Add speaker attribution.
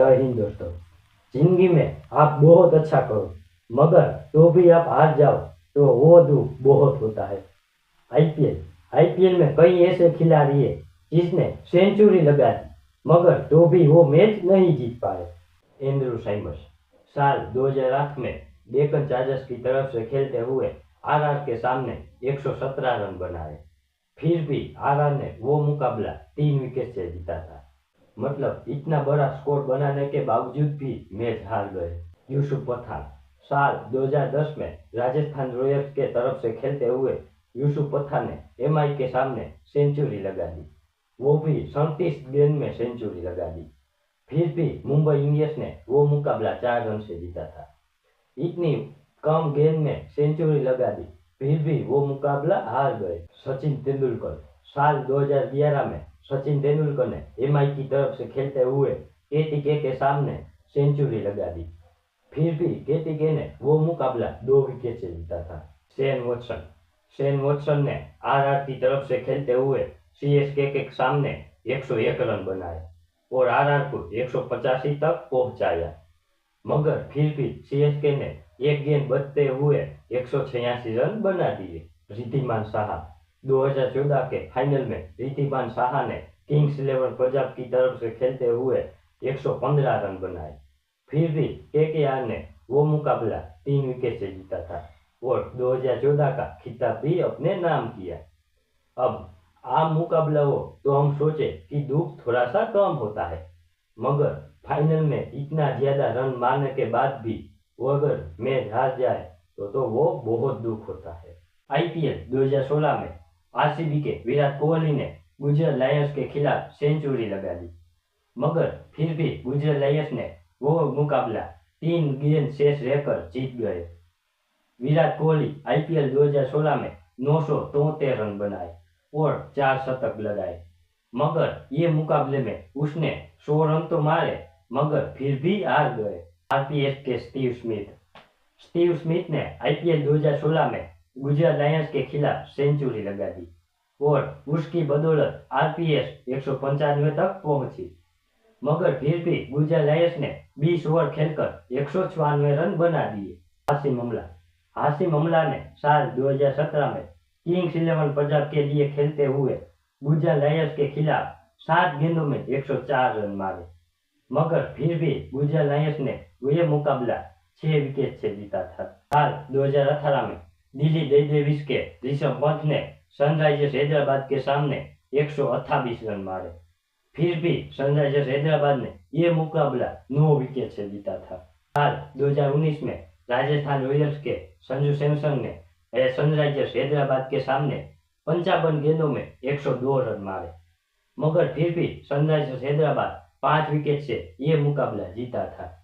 Speaker 1: जय हिंद दोस्तों। जिंदगी में आप बहुत अच्छा करो मगर तो भी आप हार जाओ तो वो दुख बहुत होता है। आईपीएल आईपीएल में कई ऐसे खिलाड़ी हैं जिसने सेंचुरी लगा दी मगर तो भी वो मैच नहीं जीत पाए। एंड्रू साइमस साल 2008 में डेक्कन चार्जर्स की तरफ से खेलते हुए आरआर के सामने 117 रन बनाए। फिर भी आरआर ने वो मुकाबला 3 विकेट से जीता था। मतलब इतना बड़ा स्कोर बनाने के बावजूद भी मैच हार गए। यूसुफ पठान साल 2010 में राजस्थान रॉयल्स के तरफ से खेलते हुए यूसुफ पठान ने एमआई के सामने सेंचुरी लगा दी, वो भी 37 गेंद में सेंचुरी लगा दी। फिर भी मुंबई इंडियंस ने वो मुकाबला 4 रन से जीता था। इतनी कम गेंद में सेंचुरी लगा दी फिर भी वो मुकाबला हार गए। सचिन तेंदुलकर साल 2011 में सचिन तेंदुलकर ने एमआई की तरफ से खेलते हुए केटीके के सामने सेंचुरी लगा दी। फिर भी केटीके ने वो मुकाबला 2 विकेट से जीता था। शेन वॉटसन ने आरआर की तरफ से खेलते हुए सीएसके के सामने 101 रन बनाए और आरआर को 185 तक पहुंचाया, मगर फिर भी सीएसके ने एक गेंद बचते हुए 186 रन बना दिए। रिद्धिमान साहा 2014 के फाइनल में रिद्धिमान साहा ने किंग्स इलेवन पंजाब की तरफ से खेलते हुए 115 रन बनाए। फिर भी केकेआर ने वो मुकाबला 3 विकेट से जीता था और 2014 का खिताब भी अपने नाम किया। अब आम मुकाबला हो तो हम सोचे कि दुख थोड़ा सा कम होता है, मगर फाइनल में इतना ज्यादा रन मारने के बाद भी वो अगर मैच हार जाए तो वो बहुत दुख होता है। आईपीएल 2016 में आरसीबी के विराट कोहली ने गुजरात लायंस के खिलाफ सेंचुरी लगा दी, मगर फिर भी गुजरात लायंस ने वो मुकाबला 3 गेंद शेष रहकर जीत गए। विराट कोहली आईपीएल 2016 में 973 रन बनाए और 4 शतक लगाए, मगर ये मुकाबले में उसने 100 रन तो मारे मगर फिर भी हार गए। आरपीएस के स्टीव स्मिथ ने आईपीएल 2016 में गुजरात लायंस के खिलाफ सेंचुरी लगा दी और उसकी बदौलत आरपीएस 195 तक पहुंची, मगर फिर भी गुजरात लायंस ने 20 ओवर खेलकर 194 रन बना दिए। हाशिम अमला ने साल 2017 में किंग्स इलेवन पंजाब के लिए खेलते हुए गुजरात लायंस के खिलाफ 7 गेंदों में 104 रन मारे, मगर फिर भी गुजरात लायंस ने वह मुकाबला 6 विकेट से जीता था। साल 2018 में दिल्ली डेयरडेविल्स के ऋषभ पंत ने सनराइजर्स हैदराबाद के सामने 128 रन मारे, फिर भी सनराइजर्स हैदराबाद ने यह मुकाबला 9 विकेट से जीता था। साल 2019 में राजस्थान रॉयल्स के संजू सैमसन ने सनराइजर्स हैदराबाद के सामने 55 गेंदों में 102 रन मारे, मगर फिर भी सनराइजर्स हैदराबाद 5 विकेट से यह मुकाबला जीता था।